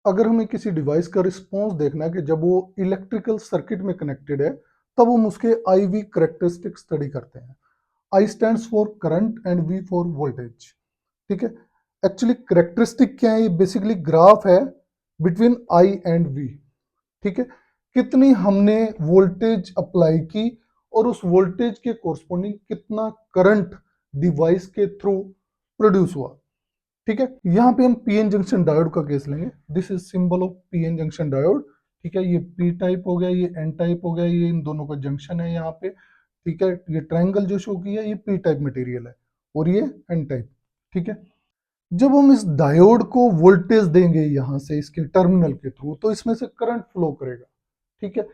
अगर हमें किसी डिवाइस का रिस्पॉन्स देखना है कि जब वो इलेक्ट्रिकल सर्किट में कनेक्टेड है, तब हम उसके आई वी करेक्टरिस्टिक स्टडी करते हैं। I stands for current and V for voltage. ठीक है। एक्चुअली करेक्टरिस्टिक क्या है? ये बेसिकली ग्राफ है बिटवीन आई एंड वी। ठीक है। कितनी हमने वोल्टेज अप्लाई की और उस वोल्टेज के कोरस्पॉन्डिंग कितना करंट डिवाइस के थ्रू प्रोड्यूस हुआ। ठीक है। यहाँ पे हम पीएन जंक्शन डायोड का केस लेंगे। This is symbol of PN junction diode. ठीक है। ये पी टाइप हो गया, ये एन टाइप हो गया, ये इन दोनों का जंक्शन है यहाँ पे। ठीक है। ये ट्रायंगल जो शो किया ये पी टाइप मटेरियल है और ये एन टाइप। ठीक है। जब हम इस डायोड को वोल्टेज देंगे यहाँ से इसके टर्मिनल के थ्रू, तो इसमें से करंट फ्लो करेगा। ठीक है।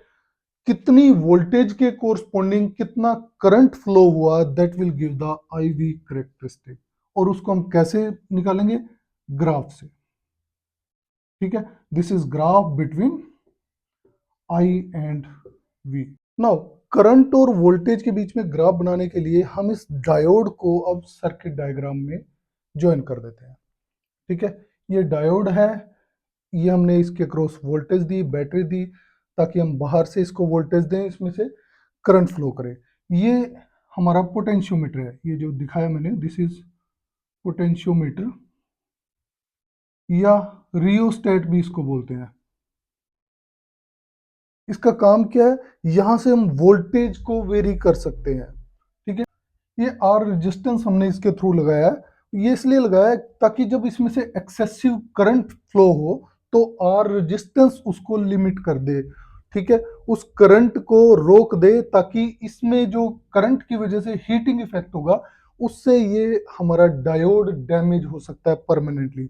कितनी वोल्टेज के कोरस्पॉन्डिंग कितना करंट फ्लो हुआ, that will give the I V characteristic. और उसको हम कैसे निकालेंगे? ग्राफ से। ठीक है। This is graph between I and V. Now current और वोल्टेज के बीच में ग्राफ बनाने के लिए हम इस डायोड को अब सर्किट डायग्राम में ज्वाइन कर देते हैं। ठीक है। ये डायोड है, ये हमने इसके क्रॉस वोल्टेज दी, बैटरी दी, ताकि हम बाहर से इसको वोल्टेज दें, इसमें से करंट फ्लो करे। ये हमारा पोटेंशियोमीटर है, ये जो दिखाया मैंने, दिस इज पोटेंशियोमीटर या रियोस्टेट भी इसको बोलते हैं। इसका काम क्या है? यहां से हम वोल्टेज को वेरी कर सकते हैं। ठीक है। ये आर रेजिस्टेंस हमने इसके थ्रू लगाया है। ये इसलिए लगाया है ताकि जब इसमें से एक्सेसिव करंट फ्लो हो तो आर रेजिस्टेंस उसको लिमिट कर दे। ठीक है। उस करंट को रोक दे ताकि इसमें जो करंट की वजह से हीटिंग इफेक्ट होगा उससे ये हमारा डायोड डैमेज हो सकता है परमानेंटली।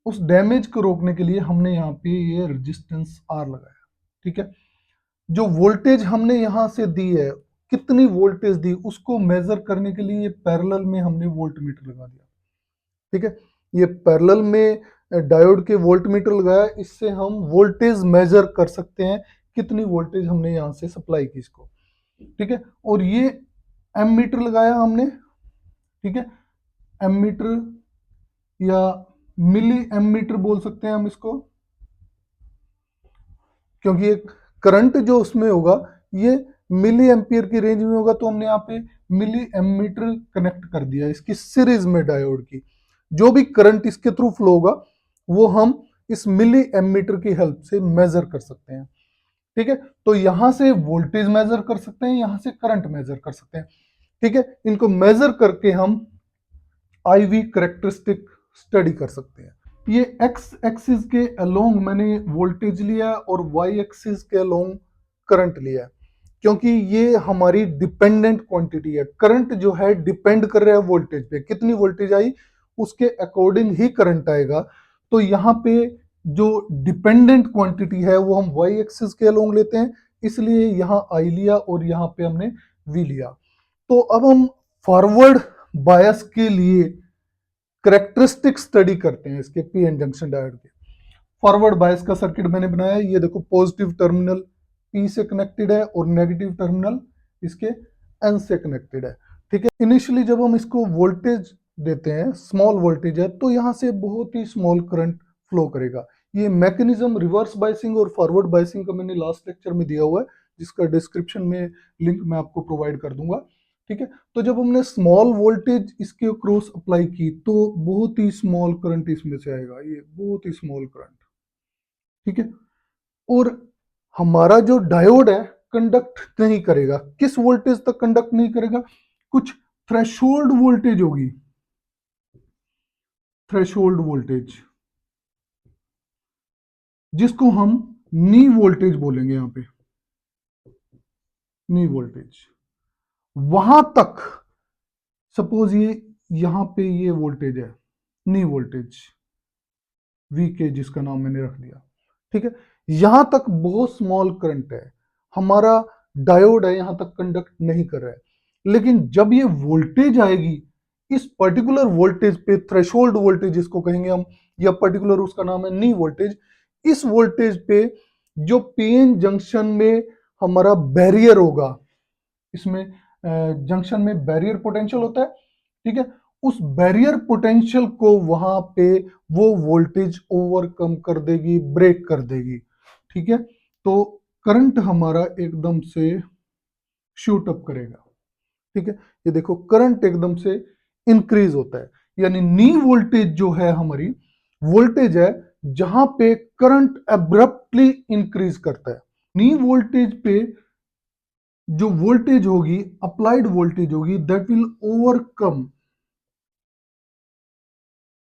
उस डैमेज को रोकने के लिए हमने यहाँ पे ये रेजिस्टेंस आर लगाया। ठीक है। जो वोल्टेज हमने यहां से दी है, कितनी वोल्टेज दी, उसको मेजर करने के लिए पैरेलल में हमने वोल्ट मीटर लगा दिया। ठीक है। ये पैरेलल में डायोड के वोल्ट मीटर लगाया, इससे हम वोल्टेज मेजर कर सकते हैं कितनी वोल्टेज हमने यहां से सप्लाई की इसको। ठीक है। और ये एम मीटर लगाया हमने। ठीक है। एम मीटर या मिली एम मीटर बोल सकते हैं हम इसको, क्योंकि ये करंट जो उसमें होगा ये मिली एम्पियर की रेंज में होगा, तो हमने यहाँ पे मिली एमीटर कनेक्ट कर दिया इसकी सीरीज में डायोड की। जो भी करंट इसके थ्रू फ्लो होगा वो हम इस मिली एमीटर की हेल्प से मेजर कर सकते हैं। ठीक है। तो यहां से वोल्टेज मेजर कर सकते हैं, यहां से करंट मेजर कर सकते हैं। ठीक है। इनको मेजर करके हम आई वी करेक्टरिस्टिक स्टडी कर सकते हैं। ये एक्स एक्सिस के अलोंग मैंने वोल्टेज लिया और वाई एक्सिस के अलोंग करंट लिया, क्योंकि ये हमारी डिपेंडेंट क्वांटिटी है। करंट जो है डिपेंड कर रहा है वोल्टेज पे, कितनी वोल्टेज आई उसके अकॉर्डिंग ही करंट आएगा। तो यहाँ पे जो डिपेंडेंट क्वांटिटी है वो हम वाई एक्सिस के अलोंग लेते हैं, इसलिए यहाँ आई लिया और यहाँ पे हमने वी लिया। तो अब हम फॉरवर्ड बायस के लिए करेक्टरिस्टिक स्टडी करते हैं इसके पी एन जंक्शन डायोड के। फॉरवर्ड बायस का सर्किट मैंने बनाया है, ये देखो पॉजिटिव टर्मिनल पी से कनेक्टेड है और नेगेटिव टर्मिनल इसके एन से कनेक्टेड है। ठीक है। इनिशियली जब हम इसको वोल्टेज देते हैं, स्मॉल वोल्टेज है, तो यहाँ से बहुत ही स्मॉल करंट फ्लो करेगा। ये मैकेनिज्म रिवर्स बायसिंग और फॉरवर्ड बायसिंग का मैंने लास्ट लेक्चर में दिया हुआ है, जिसका डिस्क्रिप्शन में लिंक मैं आपको प्रोवाइड कर दूंगा। ठीक है। तो जब हमने स्मॉल वोल्टेज इसके क्रॉस अप्लाई की तो बहुत ही स्मॉल करंट इसमें से आएगा, ये बहुत ही स्मॉल करंट। ठीक है। और हमारा जो डायोड है कंडक्ट नहीं करेगा। किस वोल्टेज तक कंडक्ट नहीं करेगा? कुछ थ्रेशोल्ड वोल्टेज होगी, थ्रेशोल्ड वोल्टेज, जिसको हम नी वोल्टेज बोलेंगे। यहां पे नी वोल्टेज, वहां तक सपोज ये यहां पे ये वोल्टेज है, नी वोल्टेज वी के, जिसका नाम मैंने रख दिया। ठीक है। यहां तक बहुत स्मॉल करंट है, हमारा डायोड है यहां तक कंडक्ट नहीं कर रहा है। लेकिन जब ये वोल्टेज आएगी इस पर्टिकुलर वोल्टेज पे, थ्रेशोल्ड वोल्टेज जिसको कहेंगे हम, या पर्टिकुलर उसका नाम है नी वोल्टेज, इस वोल्टेज पे जो पीएन जंक्शन में हमारा बैरियर होगा, इसमें जंक्शन में बैरियर पोटेंशियल होता है। ठीक है। उस बैरियर पोटेंशियल को वहां पे वो वोल्टेज ओवरकम कर देगी, ब्रेक कर देगी। ठीक है, तो करंट हमारा एकदम से शूट अप करेगा। ठीक है, ये देखो करंट एकदम से इंक्रीज होता है, यानी नी वोल्टेज जो है हमारी वोल्टेज है जहां पे करंट एब्रप्टली इंक्रीज करता है। नी वोल्टेज पे जो वोल्टेज होगी, अप्लाइड वोल्टेज होगी, that will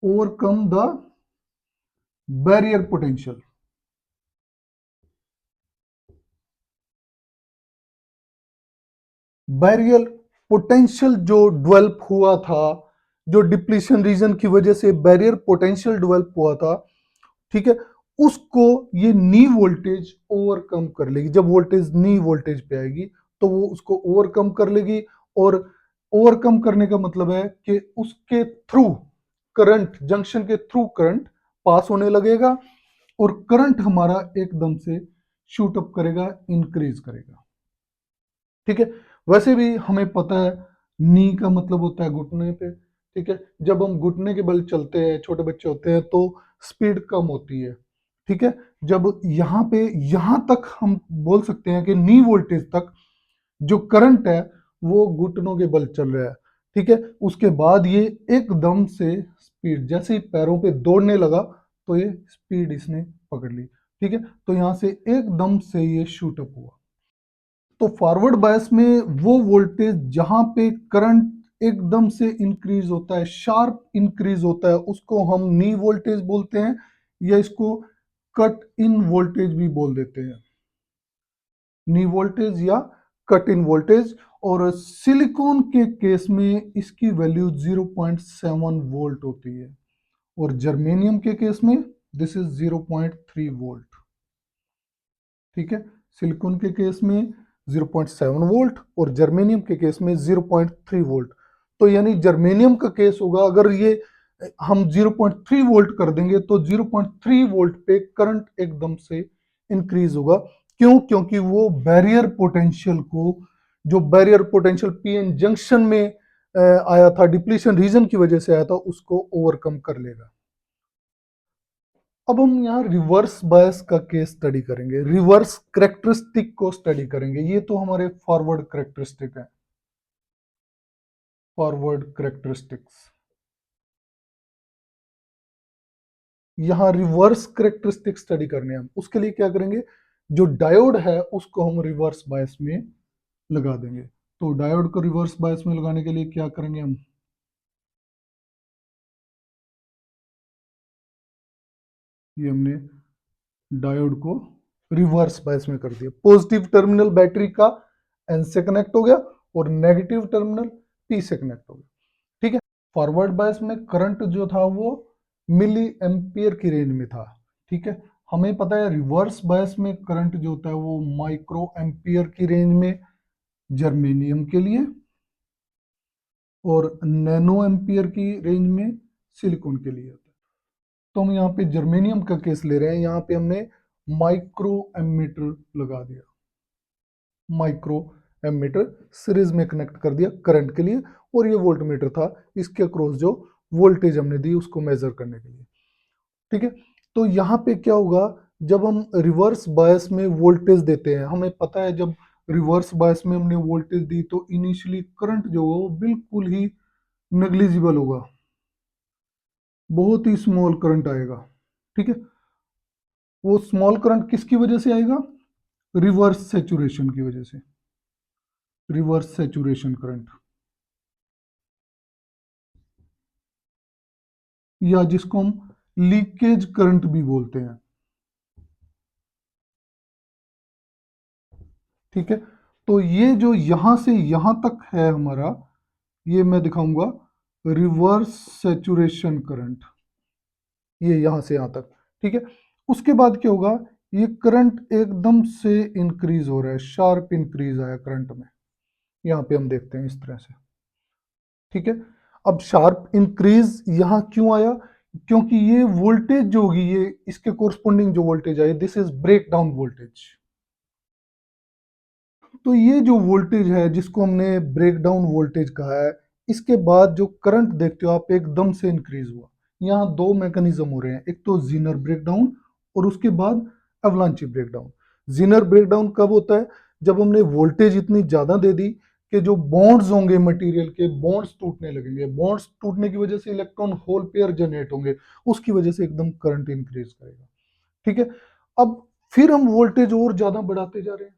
overcome the barrier potential. Barrier potential जो डेवलप हुआ था, जो डिप्लीशन रीजन की वजह से बैरियर पोटेंशियल डेवलप हुआ था, ठीक है, उसको ये नी वोल्टेज ओवरकम कर लेगी। जब वोल्टेज नी वोल्टेज पे आएगी तो वो उसको ओवरकम कर लेगी, और ओवरकम करने का मतलब है कि उसके थ्रू करंट, जंक्शन के थ्रू करंट पास होने लगेगा, और करंट हमारा एकदम से शूट अप करेगा, इंक्रीज करेगा। ठीक है, वैसे भी हमें पता है नी का मतलब होता है घुटने पे। ठीक है, जब हम घुटने के बल चलते हैं, छोटे बच्चे होते हैं, तो स्पीड कम होती है। ठीक है, जब यहाँ पे यहाँ तक हम बोल सकते हैं कि नी वोल्टेज तक जो करंट है वो घुटनों के बल चल रहा है। ठीक है, उसके बाद ये एकदम से स्पीड, जैसे ही पैरों पे दौड़ने लगा तो ये स्पीड इसने पकड़ ली। ठीक है, तो यहाँ से एकदम से ये शूट अप हुआ। तो फॉरवर्ड बायस में वो वोल्टेज जहां पे करंट एकदम से इंक्रीज होता है, शार्प इंक्रीज होता है, उसको हम नी वोल्टेज बोलते हैं, या इसको कट इन वोल्टेज भी बोल देते हैं। नी वोल्टेज या कट इन वोल्टेज। और सिलिकॉन के केस में इसकी वैल्यू 0.7 वोल्ट होती है, और जर्मेनियम के केस में दिस इज 0.3 वोल्ट। ठीक है, सिलिकॉन के केस में 0.7 वोल्ट और जर्मेनियम के केस में 0.3 वोल्ट। तो यानी जर्मेनियम का केस होगा, अगर ये हम 0.3 वोल्ट कर देंगे तो 0.3 वोल्ट पे करंट एकदम से इंक्रीज होगा। क्यों? क्योंकि वो बैरियर पोटेंशियल को, जो बैरियर पोटेंशियल पीएन जंक्शन में आया था, डिप्लीशन रीजन की वजह से आया था, उसको ओवरकम कर लेगा। अब हम यहाँ रिवर्स बायस का केस स्टडी करेंगे, रिवर्स करेक्टरिस्टिक को स्टडी करेंगे। ये तो हमारे फॉरवर्ड करेक्टरिस्टिक है, फॉरवर्ड करेक्टरिस्टिक्स। यहाँ रिवर्स करेक्टरिस्टिक स्टडी करने हैं हम, उसके लिए क्या करेंगे, जो डायोड है उसको हम रिवर्स बायस में लगा देंगे। तो डायोड को रिवर्स बायस में लगाने के लिए क्या करेंगे हम, ये हमने डायोड को रिवर्स बायस में कर दिया। पॉजिटिव टर्मिनल बैटरी का एन से कनेक्ट हो गया, और नेगेटिव टर्मिनल पी से कनेक्ट हो गया। ठीक है, फॉरवर्ड बायस में करंट जो था वो मिली एम्पियर की रेंज में था। ठीक है, हमें पता है रिवर्स बायस में करंट जो होता है वो माइक्रो एम्पियर की रेंज में जर्मेनियम के लिए, और नैनो एम्पियर की रेंज में सिलिकॉन के लिए होता है। तो हम यहाँ पे जर्मेनियम का केस ले रहे हैं, यहाँ पे हमने माइक्रो एमीटर लगा दिया, माइक्रो एमीटर सीरीज में कनेक्ट कर दिया करंट के लिए, और ये वोल्ट मीटर था, इसके अक्रॉस जो वोल्टेज हमने दी उसको मेजर करने के लिए। ठीक है, तो यहाँ पे क्या होगा, जब हम रिवर्स बायस में वोल्टेज देते हैं, हमें पता है जब रिवर्स बायस में हमने वोल्टेज दी तो इनिशियली करंट जो होगा वो बिल्कुल ही नेग्लिजिबल होगा, बहुत ही स्मॉल करंट आएगा। ठीक है, वो स्मॉल करंट किसकी वजह से आएगा, रिवर्स सेचुरेशन की वजह से, रिवर्स सेचुरेशन करंट, या जिसको हम लीकेज करंट भी बोलते हैं। ठीक है, तो ये जो यहां से यहां तक है हमारा, ये मैं दिखाऊंगा रिवर्स सेचुरेशन करंट, ये यहां से यहां तक। ठीक है, उसके बाद क्या होगा, ये करंट एकदम से इंक्रीज हो रहा है, शार्प इंक्रीज आया करंट में, यहां पे हम देखते हैं इस तरह से। ठीक है, अब शार्प इंक्रीज यहां क्यों आया, क्योंकि ये वोल्टेज जो होगी, ये इसके कोरस्पोंडिंग जो वोल्टेज आई, this is breakdown voltage. तो ये जो वोल्टेज है जिसको हमने ब्रेक डाउन वोल्टेज कहा है, इसके बाद जो करंट देखते हो आप एकदम से इंक्रीज हुआ। यहाँ दो मैकेनिज्म हो रहे हैं, एक तो जीनर ब्रेकडाउन और उसके बाद एवलांची ब्रेकडाउन। जीनर ब्रेकडाउन कब होता है? जब हमने वोल्टेज इतनी ज्यादा दे दी कि जो बॉन्ड्स होंगे मटेरियल के, बॉन्ड्स टूटने लगेंगे। बॉन्ड्स टूटने की वजह से इलेक्ट्रॉन होल पेयर जनरेट होंगे, उसकी वजह से एकदम करंट इंक्रीज करेगा। ठीक है, अब फिर हम वोल्टेज और ज्यादा बढ़ाते जा रहे हैं।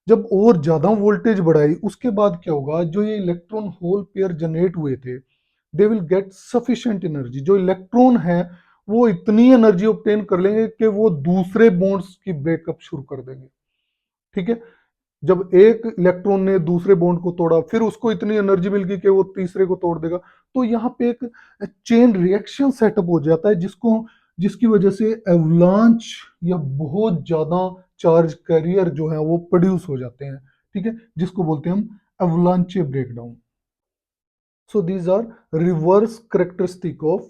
जब और ज्यादा वोल्टेज बढ़ाई उसके बाद क्या होगा, जो ये इलेक्ट्रॉन होल पेयर जनरेट हुए थे, they will get sufficient energy. जो इलेक्ट्रॉन है वो इतनी एनर्जी ऑब्टेन कर लेंगे कि वो दूसरे बॉन्ड्स की ब्रेकअप शुरू कर देंगे। ठीक है, जब एक इलेक्ट्रॉन ने दूसरे बॉन्ड को तोड़ा, फिर उसको इतनी एनर्जी मिल गई कि वो तीसरे को तोड़ देगा। तो यहाँ पे एक चेन रिएक्शन सेटअप हो जाता है, जिसकी वजह से एवलांच या बहुत ज्यादा चार्ज कैरियर जो है वो प्रोड्यूस हो जाते हैं। ठीक है, जिसको बोलते हैं हम avalanche breakdown. So these are reverse characteristic of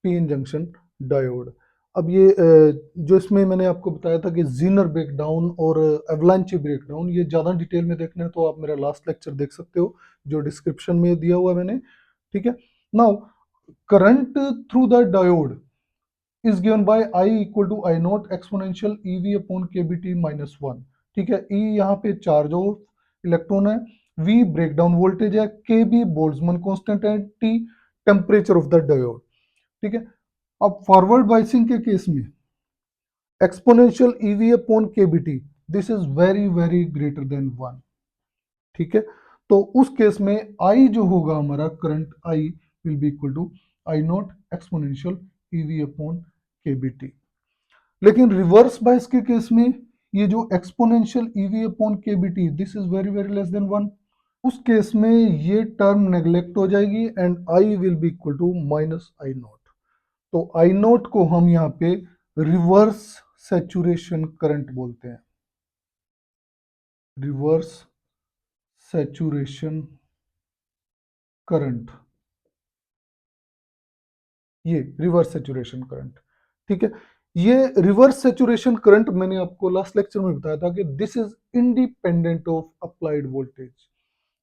PN junction diode. अब ये जो इसमें मैंने आपको बताया था कि जीनर ब्रेकडाउन और एवलांची ब्रेकडाउन, ये ज़्यादा डिटेल में देखना है तो आप मेरा लास्ट लेक्चर देख सकते हो जो डिस्क्रिप्शन में दिया हुआ है मैंने। ठीक है, now current through the diode is given by I equal to I naught exponential EV upon KBT minus 1। ठीक है, E यहाँ पे चार्ज ऑफ इलेक्ट्रॉन है, V ब्रेकडाउन वोल्टेज है, KB बोल्ट्जमैन कांस्टेंट है, T temperature of the diode. ठीक है, अब फॉरवर्ड बाइसिंग के केस में exponential EV upon KBT this is very very greater than 1। ठीक है, तो उस केस में I जो होगा हमारा current I will be equal to I not exponential EV upon KBT। लेकिन रिवर्स बायस के केस में ये जो exponential EV upon KBT this is very very less than 1। उस केस में ये टर्म नेग्लेक्ट हो जाएगी and I will be equal to minus I not. तो I नॉट को हम यहाँ पे रिवर्स सैचुरेशन करंट बोलते हैं। रिवर्स सैचुरेशन करंट, ये रिवर्स सैचुरेशन करंट। ठीक है, ये रिवर्स सैचुरेशन करंट मैंने आपको लास्ट लेक्चर में बताया था कि this is independent of applied voltage,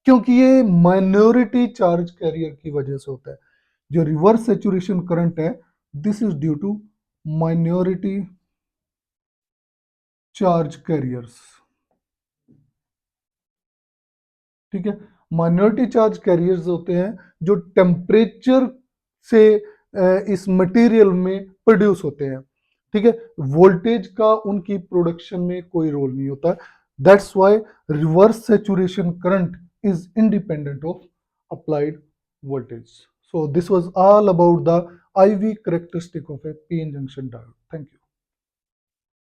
क्योंकि ये माइनॉरिटी चार्ज कैरियर की वजह से होता है। जो रिवर्स सैचुरेशन करंट है this is due to minority charge carriers. ठीक है, माइनॉरिटी चार्ज कैरियर्स होते हैं जो टेम्परेचर से इस मटेरियल में प्रोड्यूस होते हैं। ठीक है, वोल्टेज का उनकी प्रोडक्शन में कोई रोल नहीं होता। That's why reverse saturation current is independent of applied voltage. So this was all about the IV characteristic of a PN junction diode. Thank you.